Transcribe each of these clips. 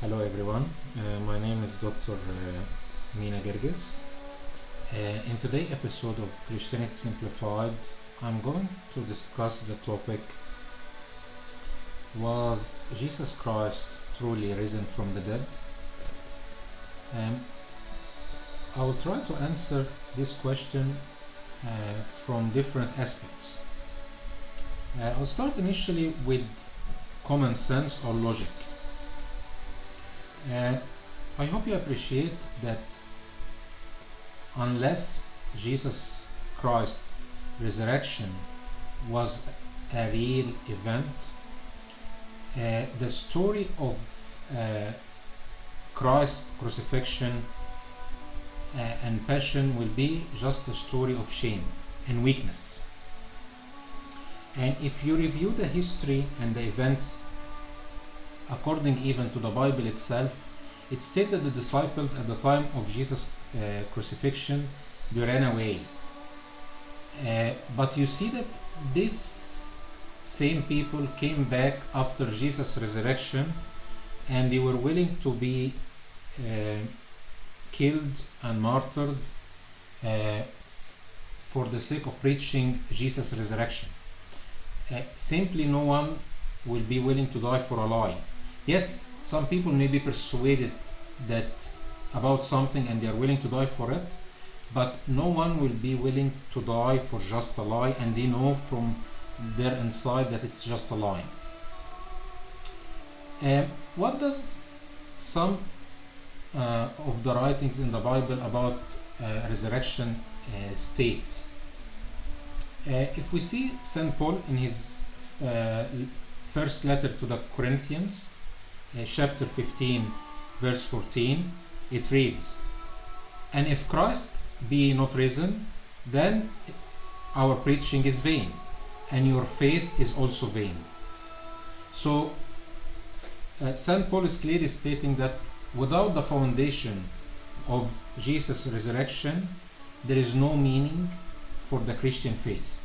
Hello everyone, my name is Dr. Mina Gerges. In today's episode of Christianity Simplified, I'm going to discuss the topic: Was Jesus Christ truly risen from the dead? Um, I will try to answer this question from different aspects. I'll start initially with common sense or logic. I hope you appreciate that unless Jesus Christ's resurrection was a real event, the story of Christ's crucifixion and passion will be just a story of shame and weakness. And if you review the history and the events according even to the Bible itself, it states that the disciples at the time of Jesus' crucifixion, they ran away. But you see that these same people came back after Jesus' resurrection, and they were willing to be killed and martyred for the sake of preaching Jesus' resurrection. Simply no one will be willing to die for a lie. Yes, some people may be persuaded that about something and they are willing to die for it, but no one will be willing to die for just a lie, and they know from their inside that it's just a lie. What does some of the writings in the Bible about resurrection state? If we see St. Paul in his first letter to the Corinthians, chapter 15, verse 14, it reads, "And if Christ be not risen, then our preaching is vain, and your faith is also vain." So St. Paul is clearly stating that without the foundation of Jesus' resurrection, there is no meaning for the Christian faith.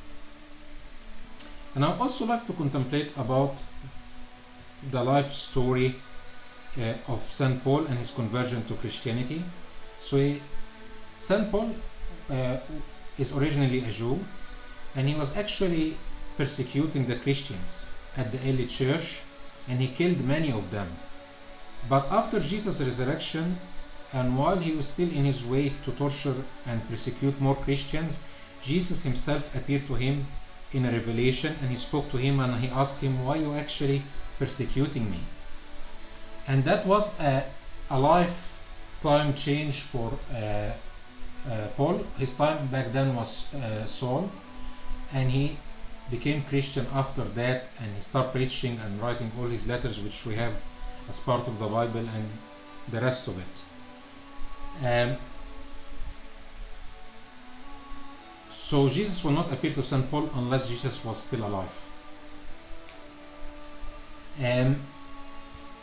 And I also like to contemplate about the life story of St. Paul and his conversion to Christianity. So St. Paul is originally a Jew, and he was actually persecuting the Christians at the early church, and he killed many of them. But after Jesus' resurrection, and while he was still in his way to torture and persecute more Christians, Jesus himself appeared to him in a revelation, and he spoke to him and he asked him, "Why are you actually persecuting me?" And that was a lifetime change for Paul. His time back then was Saul, and he became Christian after that, and he started preaching and writing all his letters, which we have as part of the Bible and the rest of it. So Jesus will not appear to St. Paul unless Jesus was still alive.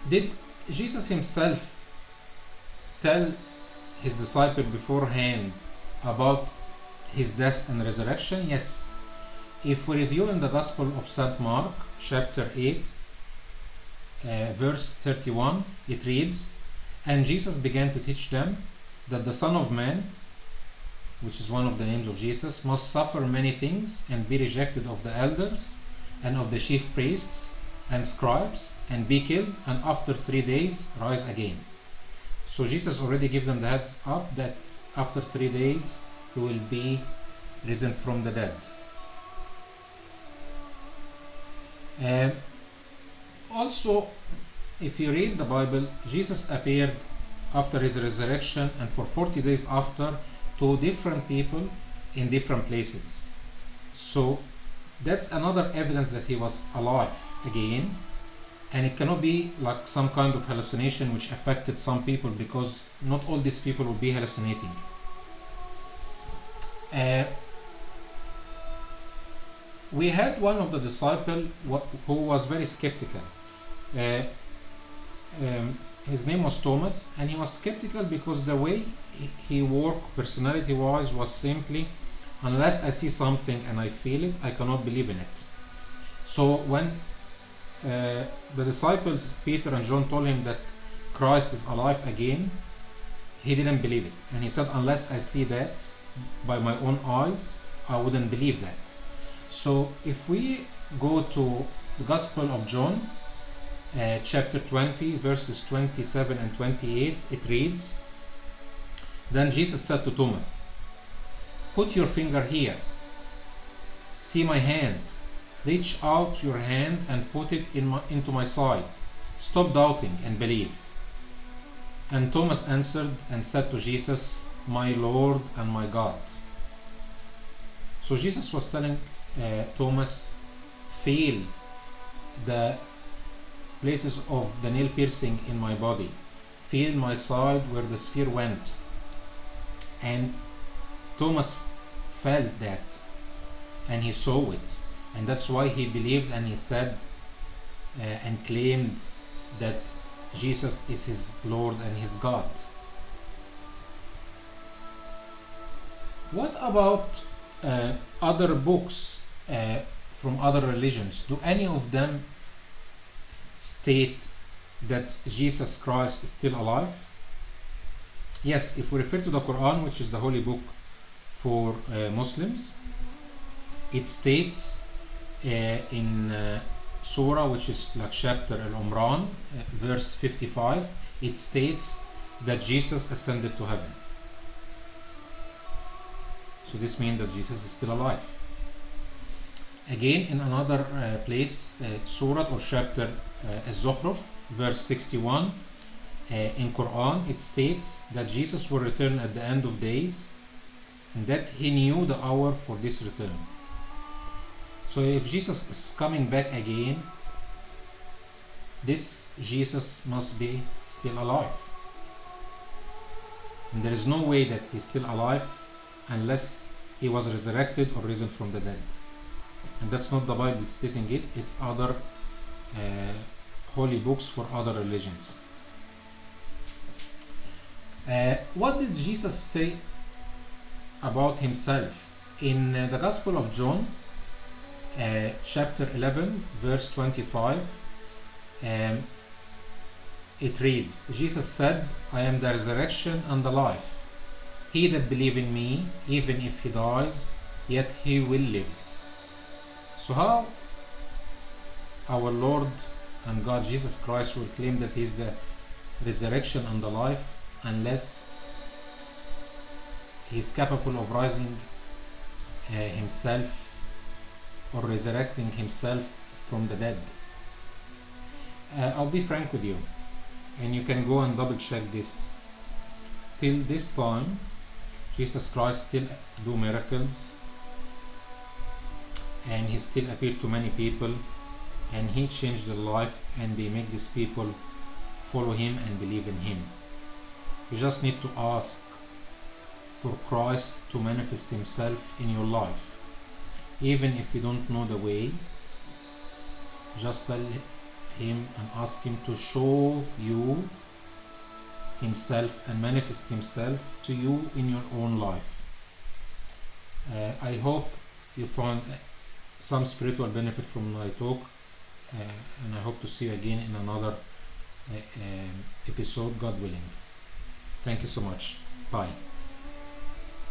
Did Jesus himself tell his disciple beforehand about his death and resurrection? Yes. If we review in the Gospel of St. Mark, chapter 8, verse 31, it reads, "And Jesus began to teach them that the Son of Man," which is one of the names of Jesus, "must suffer many things and be rejected of the elders and of the chief priests and scribes, and be killed, and after 3 days rise again." So Jesus already gave them the heads up that after 3 days he will be risen from the dead. Also, if you read the Bible, Jesus appeared after his resurrection and for 40 days after to different people in different places. So that's another evidence that he was alive again, and it cannot be like some kind of hallucination which affected some people, because not all these people will be hallucinating. We had one of the disciples who was very skeptical. His name was Thomas, and he was skeptical because the way he worked personality wise was simply, unless I see something and I feel it, I cannot believe in it. So when the disciples Peter and John told him that Christ is alive again, he didn't believe it. And he said, unless I see that by my own eyes, I wouldn't believe that. So if we go to the Gospel of John, chapter 20, verses 27 and 28, it reads, Then Jesus said to Thomas, Put your finger here. See my hands. Reach out your hand and put it into my side. Stop doubting and believe. And Thomas answered and said to Jesus, My Lord and my God. So Jesus was telling Thomas, feel the places of the nail piercing in my body. Feel my side where the spear went. And Thomas felt that, and he saw it, and that's why he believed, and he said and claimed that Jesus is his Lord and his God. What about other books from other religions? Do any of them state that Jesus Christ is still alive? Yes, if we refer to the Quran, which is the holy book for Muslims, it states in Surah, which is like chapter Al-Umran, verse 55, it states that Jesus ascended to heaven. So this means that Jesus is still alive. Again, in another place, Surah or chapter Al-Zukhruf, verse 61, in Quran, it states that Jesus will return at the end of days, and that he knew the hour for this return. So if Jesus is coming back again, this Jesus must be still alive. And there is no way that he's still alive unless he was resurrected or risen from the dead. And that's not the Bible stating it, it's other holy books for other religions. What did Jesus say about himself? In the Gospel of John, chapter 11, verse 25, it reads, Jesus said, I am the resurrection and the life. He that believes in me, even if he dies, yet he will live. So how our Lord and God Jesus Christ will claim that he is the resurrection and the life unless he is capable of rising himself or resurrecting himself from the dead? I'll be frank with you, and you can go and double check this. Till this time, Jesus Christ still do miracles, and he still appeared to many people, and he changed their life, and they make these people follow him and believe in him. You just need to ask for Christ to manifest himself in your life. Even if you don't know the way, just tell him and ask him to show you himself and manifest himself to you in your own life. I hope you found some spiritual benefit from my talk, and I hope to see you again in another episode, God willing. Thank you so much. Bye.